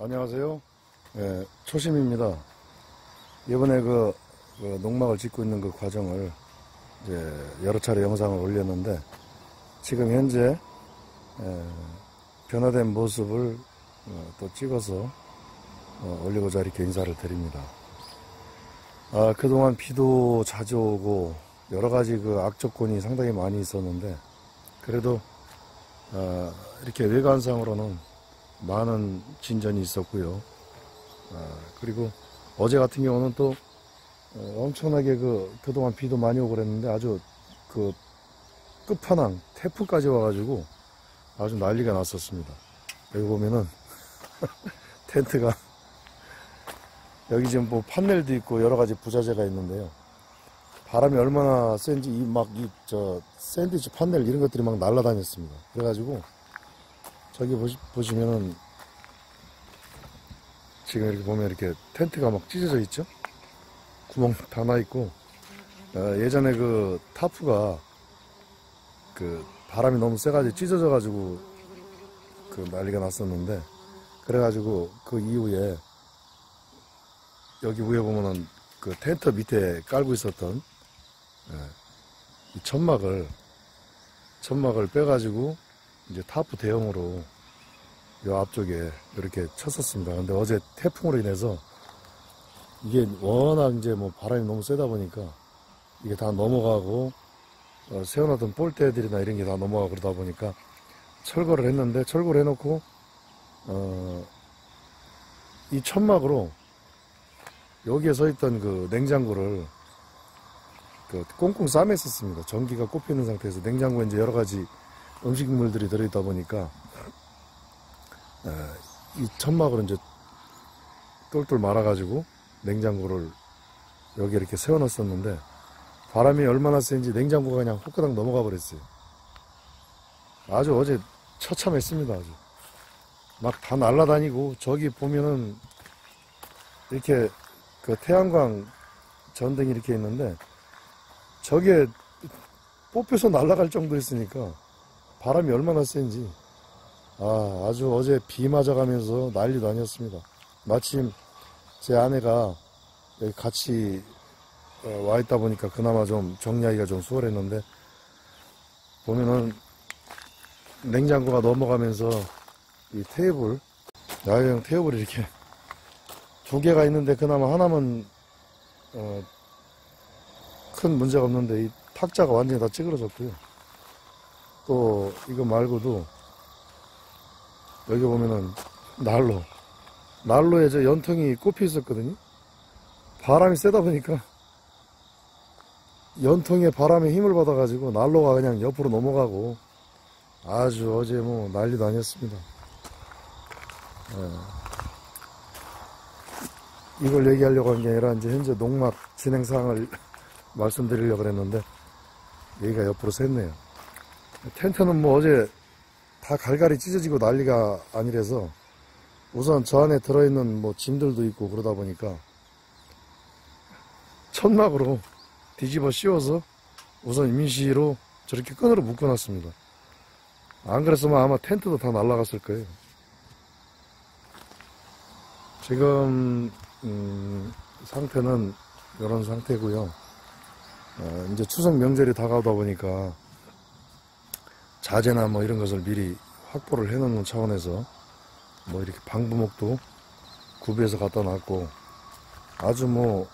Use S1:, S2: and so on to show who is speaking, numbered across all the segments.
S1: 안녕하세요. 예, 초심입니다. 이번에 농막을 짓고 있는 그 과정을 이제 여러 차례 영상을 올렸는데, 지금 현재 변화된 모습을 또 찍어서 올리고자 이렇게 인사를 드립니다. 그동안 비도 자주 오고 여러 가지 악조건이 상당히 많이 있었는데, 그래도 이렇게 외관상으로는 많은 진전이 있었고요. 그리고 어제 같은 경우는 또 엄청나게 그동안 비도 많이 오고 그랬는데, 아주 끝판왕 태풍까지 와가지고 아주 난리가 났었습니다. 여기 보면은 텐트가 여기 지금 뭐 판넬도 있고 여러 가지 부자재가 있는데요. 바람이 얼마나 센지 샌드위치 판넬 이런 것들이 막 날아다녔습니다. 그래가지고 저기 보시면은 지금 이렇게 보면 이렇게 텐트가 막 찢어져 있죠? 구멍 다 나 있고, 예전에 타프가 바람이 너무 세가지고 찢어져 가지고 난리가 났었는데, 그래가지고 그 이후에 여기 위에 보면은 텐트 밑에 깔고 있었던 이 천막을 빼가지고 이제 타프 대용으로 요 앞쪽에 이렇게 쳤었습니다. 근데 어제 태풍으로 인해서 이게 워낙 이제 뭐 바람이 너무 세다 보니까 이게 다 넘어가고, 세워놨던 볼대들이나 이런 게 다 넘어가고 그러다 보니까 철거를 했는데, 철거를 해놓고 이 천막으로 여기에 서 있던 냉장고를 꽁꽁 싸맸었습니다. 전기가 꼽히는 상태에서 냉장고에 이제 여러 가지 음식물들이 들어있다 보니까 이 천막으로 이제 똘똘 말아가지고 냉장고를 여기 이렇게 세워놨었는데, 바람이 얼마나 센지 냉장고가 그냥 호크당 넘어가 버렸어요. 아주 어제 처참했습니다. 아주 막 다 날아다니고, 저기 보면은 이렇게 태양광 전등이 이렇게 있는데, 저게 뽑혀서 날아갈 정도였으니까 바람이 얼마나 센지 아주 어제 비 맞아가면서 난리도 아니었습니다. 마침 제 아내가 여기 같이 와 있다 보니까 그나마 좀 정리하기가 좀 수월했는데, 보면은 냉장고가 넘어가면서 이 테이블, 야외용 테이블이 이렇게 두 개가 있는데 그나마 하나만 큰 문제가 없는데, 이 탁자가 완전히 다 찌그러졌고요. 또 이거 말고도 여기 보면은 난로에 저 연통이 꼽혀 있었거든요. 바람이 세다 보니까 연통에 바람에 힘을 받아가지고 난로가 그냥 옆으로 넘어가고, 아주 어제 뭐 난리도 아니었습니다. 이걸 얘기하려고 한 게 아니라 이제 현재 농막 진행 사항을 말씀드리려고 했는데, 얘기가 옆으로 샜네요. 텐트는 뭐 어제 다 갈갈이 찢어지고 난리가 아니라서, 우선 저 안에 들어있는 뭐 짐들도 있고 그러다 보니까 천막으로 뒤집어 씌워서 우선 임시로 저렇게 끈으로 묶어놨습니다. 안 그랬으면 아마 텐트도 다 날아갔을 거예요. 지금 상태는 이런 상태고요. 이제 추석 명절이 다가오다 보니까 자재나 뭐 이런 것을 미리 확보를 해놓는 차원에서 뭐 이렇게 방부목도 구비해서 갖다 놨고, 아주 뭐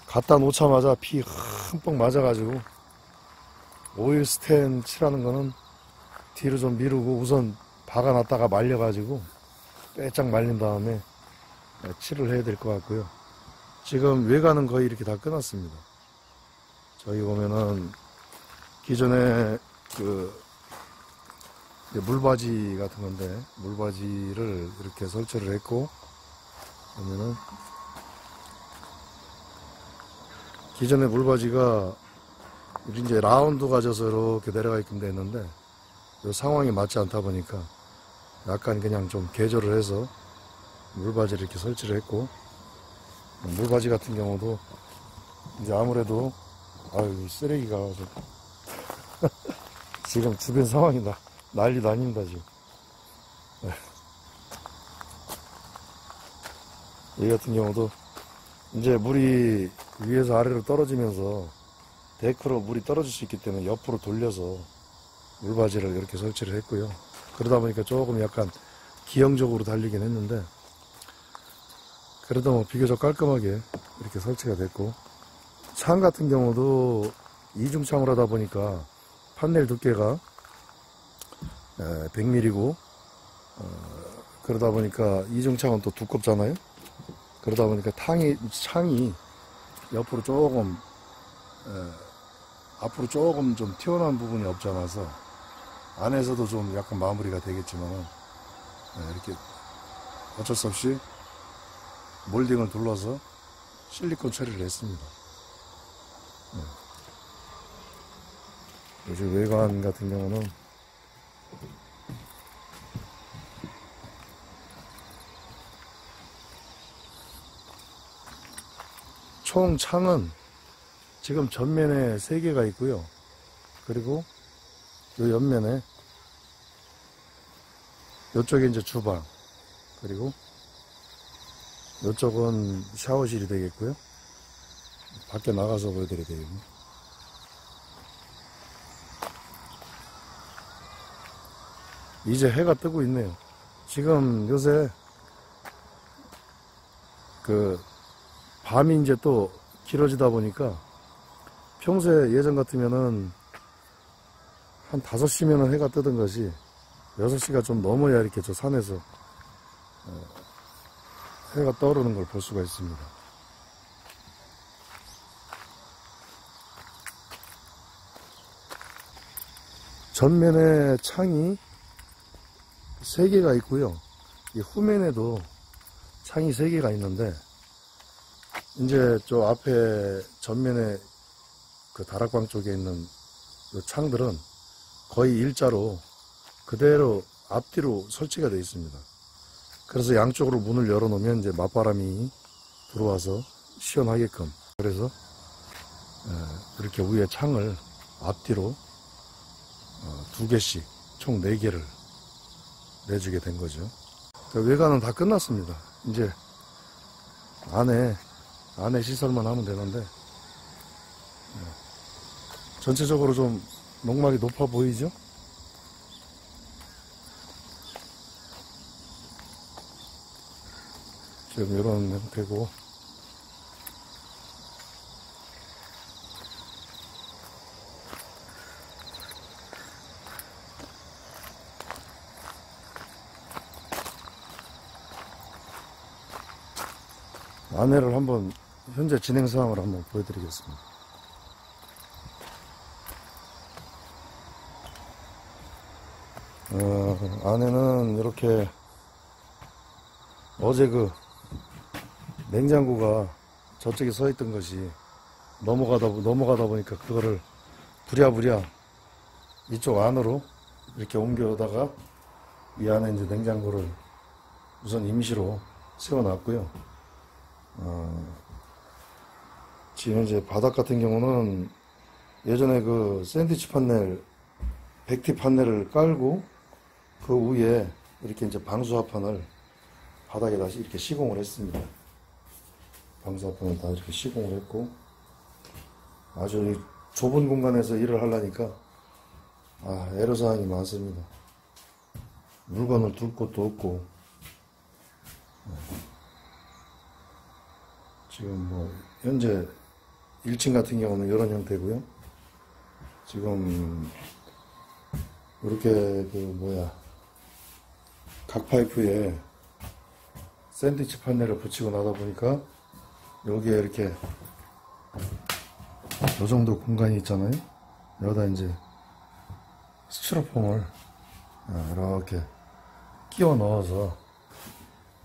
S1: 갖다 놓자마자 비 흠뻑 맞아가지고 오일 스텐 칠하는 거는 뒤로 좀 미루고 우선 박아놨다가 말려가지고 빼짝 말린 다음에 칠을 해야 될 것 같고요. 지금 외관은 거의 이렇게 다 끝났습니다. 저기 보면은 기존에 물바지 같은 건데, 물바지를 이렇게 설치를 했고, 보면은 기존에 물바지가 이제 라운드 가져서 이렇게 내려가 있긴 됐는데, 이 상황이 맞지 않다 보니까 약간 그냥 좀 개조를 해서 물바지를 이렇게 설치를 했고, 물바지 같은 경우도 이제 아무래도 쓰레기가 지금 주변 상황이 난리도 아닙니다 지금. 여기 같은 경우도 이제 물이 위에서 아래로 떨어지면서 데크로 물이 떨어질 수 있기 때문에 옆으로 돌려서 물바지를 이렇게 설치를 했고요. 그러다 보니까 조금 약간 기형적으로 달리긴 했는데, 그래도 뭐 비교적 깔끔하게 이렇게 설치가 됐고, 창 같은 경우도 이중창으로 하다 보니까 판넬 두께가 100mm고, 그러다 보니까 이중창은 또 두껍잖아요. 그러다 보니까 창이 옆으로 조금 앞으로 조금 좀 튀어나온 부분이 없지 않아서 안에서도 좀 약간 마무리가 되겠지만, 이렇게 어쩔 수 없이 몰딩을 둘러서 실리콘 처리를 했습니다. 요즘 외관 같은 경우는 총 창은 지금 전면에 3개가 있고요. 그리고 요 옆면에 요쪽에 이제 주방, 그리고 요쪽은 샤워실이 되겠고요. 밖에 나가서 보여드려야 되겠네요. 이제 해가 뜨고 있네요. 지금 요새 밤이 이제 또 길어지다 보니까 평소에 예전 같으면은 한 5시면은 해가 뜨던 것이 6시가 좀 넘어야 이렇게 저 산에서 해가 떠오르는 걸 볼 수가 있습니다. 전면에 창이 3개가 있고요. 이 후면에도 창이 3개가 있는데, 이제 저 앞에 전면에 그 다락방 쪽에 있는 이 창들은 거의 일자로 그대로 앞뒤로 설치가 되어 있습니다. 그래서 양쪽으로 문을 열어놓으면 이제 맞바람이 들어와서 시원하게끔, 그래서 이렇게 위에 창을 앞뒤로 2개씩 총 4개를 내주게 된 거죠. 외관은 다 끝났습니다. 이제 안에 시설만 하면 되는데, 전체적으로 좀 농막이 높아 보이죠? 지금 이런 형태고, 안에를 한번 현재 진행 상황을 한번 보여드리겠습니다. 안에는 이렇게 어제 그 냉장고가 저쪽에 서 있던 것이 넘어가다 보니까 그거를 부랴부랴 이쪽 안으로 이렇게 옮겨다가 이 안에 이제 냉장고를 우선 임시로 세워놨고요. 지금 이제 바닥 같은 경우는 예전에 그 샌드위치 판넬, 백티 판넬을 깔고 그 위에 이렇게 이제 방수화판을 바닥에 다시 이렇게 시공을 했습니다. 방수화판을 다 이렇게 시공을 했고, 아주 좁은 공간에서 일을 하려니까 애로사항이 많습니다. 물건을 둘 곳도 없고, 지금 뭐 현재 1층 같은 경우는 이런 형태고요. 지금 이렇게 각 파이프에 샌드위치 판넬을 붙이고 나다 보니까 여기에 이렇게 이 정도 공간이 있잖아요. 여기다 이제 스티로폼을 이렇게 끼워 넣어서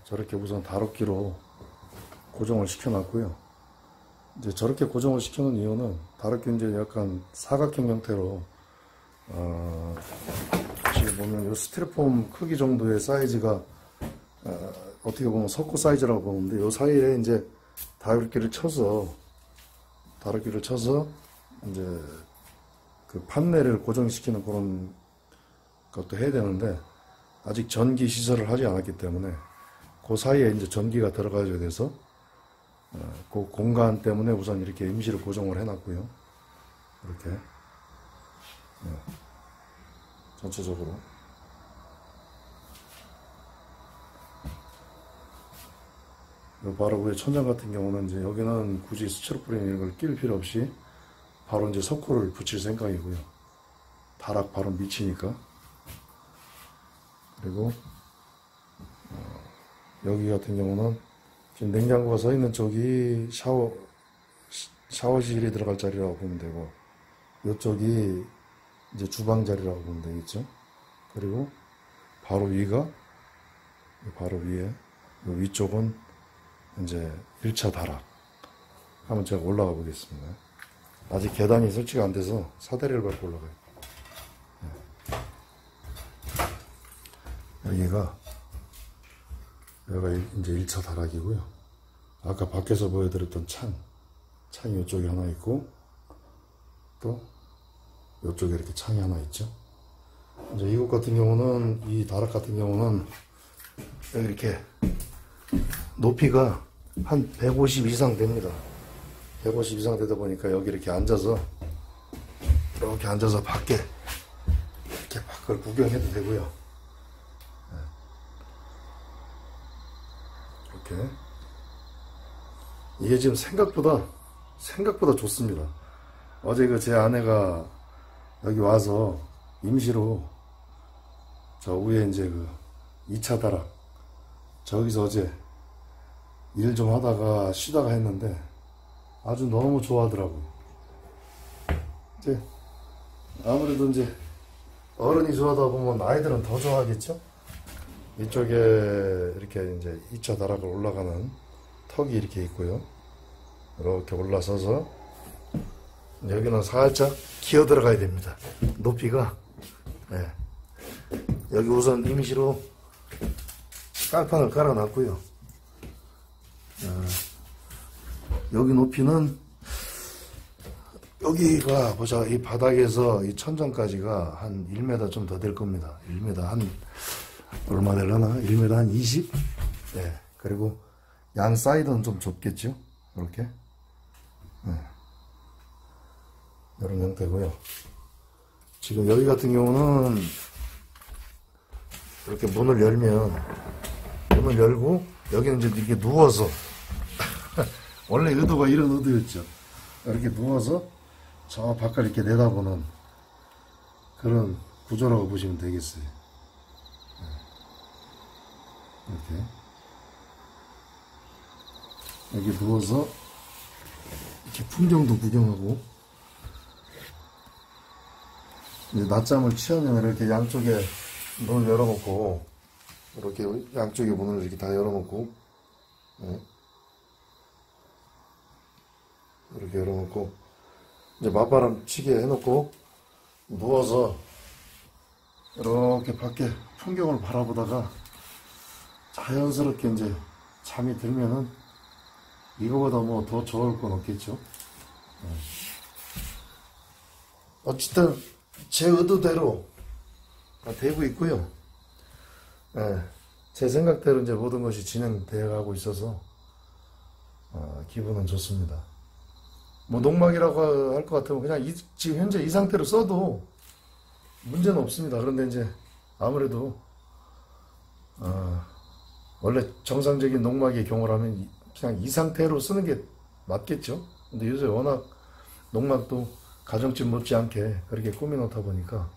S1: 저렇게 우선 다루기로 고정을 시켜 놨고요. 이제 저렇게 고정을 시켜 놓은 이유는 다루기 이제 약간 사각형 형태로 지금 보면 이 스티로폼 크기 정도의 사이즈가 어떻게 보면 석고 사이즈라고 보는데, 이 사이에 이제 다루기를 쳐서 이제 그 판넬을 고정시키는 그런 것도 해야 되는데, 아직 전기 시설을 하지 않았기 때문에 그 사이에 이제 전기가 들어가야 돼서 그 공간 때문에 우선 이렇게 임시로 고정을 해놨고요. 이렇게 전체적으로 바로 위에 천장 같은 경우는 이제 여기는 굳이 스티로폼 이런 걸 끼울 필요 없이 바로 이제 석고를 붙일 생각이고요. 다락 바로 미치니까. 그리고 여기 같은 경우는 지금 냉장고가 서 있는 쪽이 샤워실이 들어갈 자리라고 보면 되고, 이쪽이 이제 주방 자리라고 보면 되겠죠. 그리고 바로 위가, 바로 위에, 위쪽은 이제 1차 다락. 한번 제가 올라가 보겠습니다. 아직 계단이 설치가 안 돼서 사다리를 밟고 올라가요. 여기가 이제 1차 다락이고요. 아까 밖에서 보여드렸던 창이 이쪽에 하나 있고, 또 이쪽에 이렇게 창이 하나 있죠. 이제 이곳 같은 경우는, 이 다락 같은 경우는 여기 이렇게 높이가 한 150 이상 됩니다. 150 이상 되다 보니까 여기 이렇게 앉아서 밖에 이렇게 밖을 구경해도 되고요. 이렇게 이게 지금 생각보다 좋습니다. 어제 그 제 아내가 여기 와서 임시로 저 위에 이제 그 2차 다락 저기서 어제 일 좀 하다가 쉬다가 했는데 아주 너무 좋아하더라고요. 이제 아무래도 이제 어른이 좋아하다 보면 아이들은 더 좋아하겠죠? 이쪽에 이렇게 이제 2차 다락을 올라가는 턱이 이렇게 있고요. 이렇게 올라서서 여기는 살짝 기어 들어가야 됩니다. 높이가. 네. 여기 우선 임시로 깔판을 깔아놨고요. 여기 높이는 여기가 보자, 이 바닥에서 이 천장까지가 한 1m 좀 더 될 겁니다. 1m 한 얼마 되려나? 1m 한 20? 네. 그리고 양 사이드는 좀 좁겠죠? 이렇게. 네. 이런 형태고요. 지금 여기 같은 경우는 이렇게 문을 열고 여기는 이제 이렇게 누워서 원래 의도가 이런 의도였죠. 이렇게 누워서 저 바깥 이렇게 내다보는 그런 구조라고 보시면 되겠어요. 이렇게 여기 누워서 이렇게 풍경도 구경하고, 이제 낮잠을 취하면 이렇게 양쪽에 문을 열어놓고, 이렇게 양쪽에 문을 이렇게 다 열어놓고, 네. 이렇게 열어놓고 이제 맞바람 치게 해놓고 누워서 이렇게 밖에 풍경을 바라보다가 자연스럽게 이제 잠이 들면은 이거보다 뭐 더 좋을 건 없겠죠. 어쨌든 제 의도대로 되고 있고요. 제 생각대로 이제 모든 것이 진행되어 가고 있어서 기분은 좋습니다. 뭐 농막이라고 할 것 같으면 그냥 지금 현재 이 상태로 써도 문제는 없습니다. 그런데 이제 아무래도 원래 정상적인 농막의 경우라면 그냥 이 상태로 쓰는 게 맞겠죠. 근데 요새 워낙 농막도 가정집 못지않게 그렇게 꾸며 놓다 보니까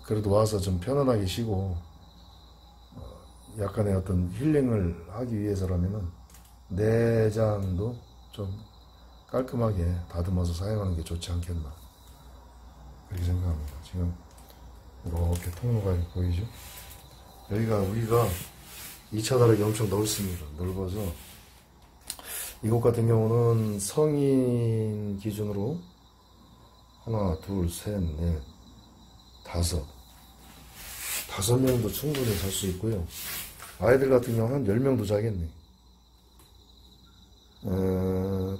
S1: 그래도 와서 좀 편안하게 쉬고 약간의 어떤 힐링을 하기 위해서라면은 내장도 좀 깔끔하게 다듬어서 사용하는 게 좋지 않겠나, 그렇게 생각합니다. 지금 이렇게 통로가 보이죠? 여기가 우리가 2차 다락이 엄청 넓습니다. 넓어서 이곳 같은 경우는 성인 기준으로 하나, 둘, 셋, 넷, 다섯 명도 충분히 살 수 있고요. 아이들 같은 경우는 한 10명도 자겠네.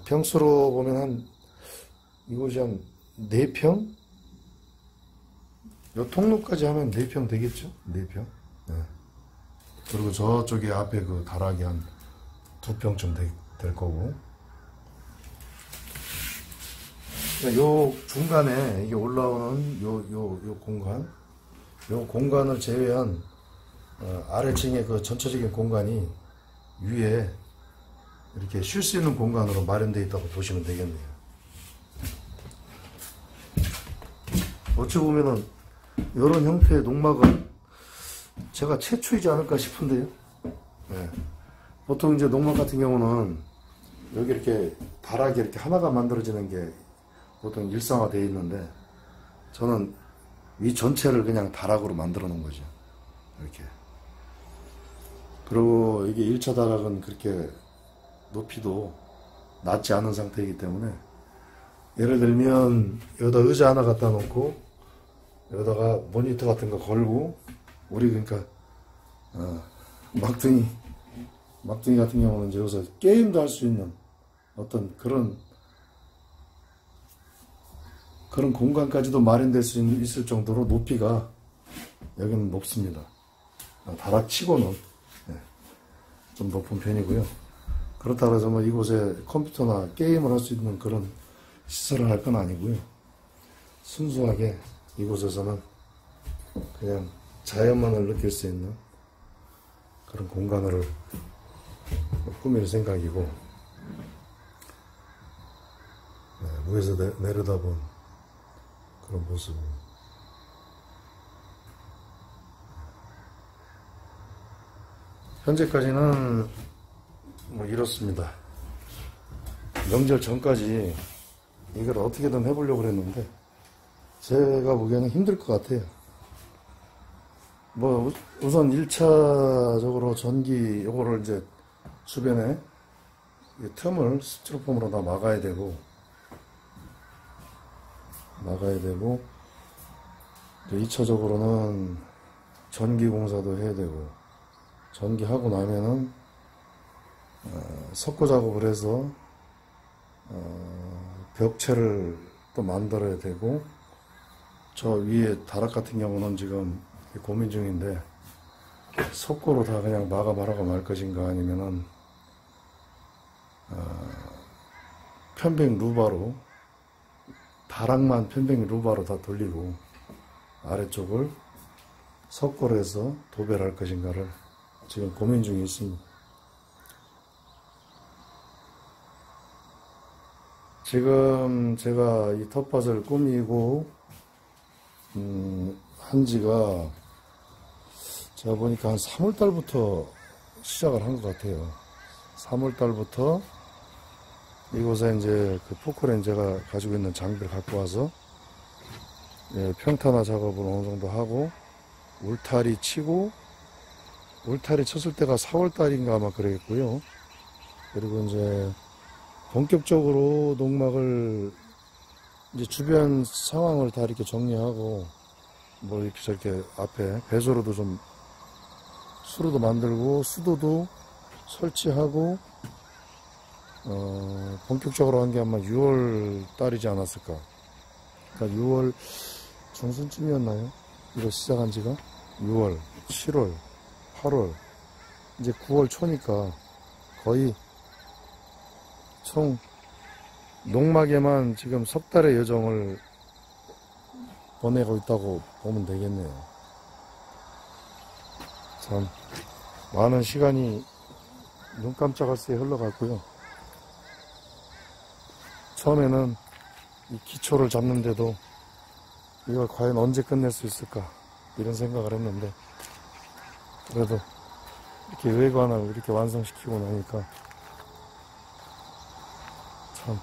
S1: 평수로 보면 이곳이 한 4평? 요 통로까지 하면 4평 되겠죠? 4평. 네. 그리고 저쪽에 앞에 그 다락이 한 2평쯤 될 거고. 요 중간에 이게 올라오는 요 공간을 제외한 아래층의 그 전체적인 공간이 위에 이렇게 쉴 수 있는 공간으로 마련되어 있다고 보시면 되겠네요. 어찌 보면은 이런 형태의 농막은 제가 최초이지 않을까 싶은데요. 네. 보통 이제 농막 같은 경우는 여기 이렇게 다락이 이렇게 하나가 만들어지는 게 보통 일상화되어 있는데, 저는 위 전체를 그냥 다락으로 만들어 놓은 거죠. 이렇게. 그리고 이게 1차 다락은 그렇게 높이도 낮지 않은 상태이기 때문에, 예를 들면 여기다 의자 하나 갖다 놓고 여기다가 모니터 같은 거 걸고, 우리 그러니까 막둥이 같은 경우는 이제 여기서 게임도 할 수 있는 어떤 그런 공간까지도 마련될 수 있을 정도로 높이가 여기는 높습니다. 다락치고는 좀 높은 편이고요. 그렇다고 해서 뭐 이곳에 컴퓨터나 게임을 할 수 있는 그런 시설을 할 건 아니고요. 순수하게 이곳에서는 그냥 자연만을 느낄 수 있는 그런 공간을 꾸밀 생각이고, 위에서 내려다본 그런 모습. 현재까지는 뭐 이렇습니다. 명절 전까지 이걸 어떻게든 해보려고 그랬는데 제가 보기에는 힘들 것 같아요. 뭐 우선 1차적으로 전기 요거를 이제 주변에 틈을 스티로폼으로 다 막아야 되고 2차적으로는 전기 공사도 해야 되고, 전기하고 나면은 석고 작업을 해서 벽체를 또 만들어야 되고, 저 위에 다락 같은 경우는 지금 고민 중인데 석고로 다 그냥 막아말하고 말 것인가, 아니면은 편백 루바로, 다락만 편백 루바로 다 돌리고 아래쪽을 석고로 해서 도배를 할 것인가를 지금 고민 중에 있습니다. 지금 제가 이 텃밭을 꾸미고 한 지가 제가 보니까 한 3월달부터 시작을 한 것 같아요. 3월달부터 이곳에 이제 그 포크렌저가 가지고 있는 장비를 갖고 와서 평탄화 작업을 어느 정도 하고, 울타리 치고, 울타리 쳤을 때가 4월달인가 아마 그랬고요. 그리고 이제 본격적으로 농막을 이제 주변 상황을 다 이렇게 정리하고, 뭐 이렇게 저렇게 앞에 배수로도 좀 수로도 만들고 수도도 설치하고, 본격적으로 한 게 아마 6월 달이지 않았을까. 그러니까 6월 중순쯤이었나요? 이거 시작한 지가 6월, 7월, 8월, 이제 9월 초니까 거의 총 농막에만 지금 석 달의 여정을 보내고 있다고 보면 되겠네요. 참 많은 시간이 눈 깜짝할 새에 흘러갔고요. 처음에는 이 기초를 잡는데도 이걸 과연 언제 끝낼 수 있을까 이런 생각을 했는데, 그래도 이렇게 외관을 이렇게 완성시키고 나니까 참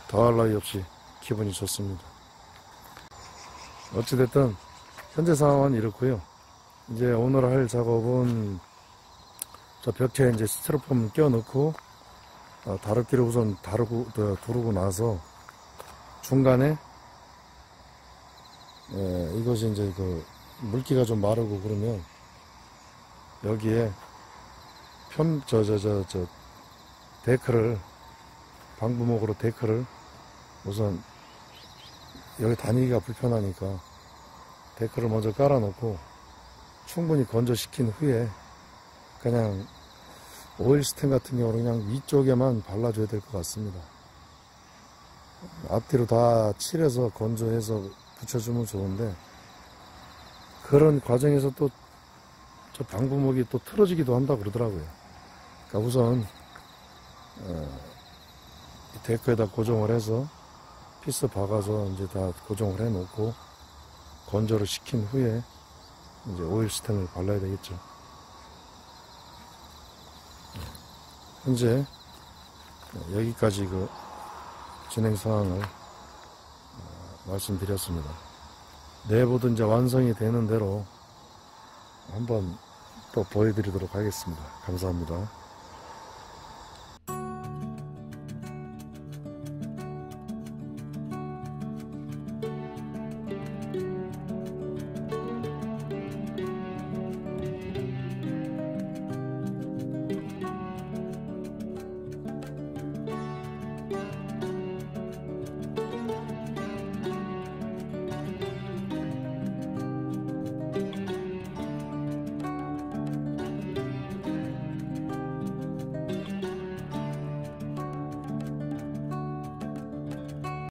S1: 더할 나위 없이 기분이 좋습니다. 어찌됐든 현재 상황은 이렇고요. 이제 오늘 할 작업은 저 벽체에 이제 스티로폼 끼워넣고 다루기를 우선 두르고 나서 중간에 이것이 이제 그 물기가 좀 마르고 그러면 여기에 데크를, 방부목으로 데크를 우선 여기 다니기가 불편하니까 데크를 먼저 깔아놓고 충분히 건조시킨 후에 그냥 오일 스텐 같은 경우는 그냥 위쪽에만 발라줘야 될 것 같습니다. 앞뒤로 다 칠해서 건조해서 붙여주면 좋은데, 그런 과정에서 또 저 방부목이 또 틀어지기도 한다고 그러더라고요. 그러니까 우선 이 데크에다 고정을 해서 피스 박아서 이제 다 고정을 해 놓고 건조를 시킨 후에 이제 오일 스텐을 발라야 되겠죠. 현재 여기까지 그 진행 상황을 말씀드렸습니다. 내부도 이제 완성이 되는 대로 한번 또 보여드리도록 하겠습니다. 감사합니다.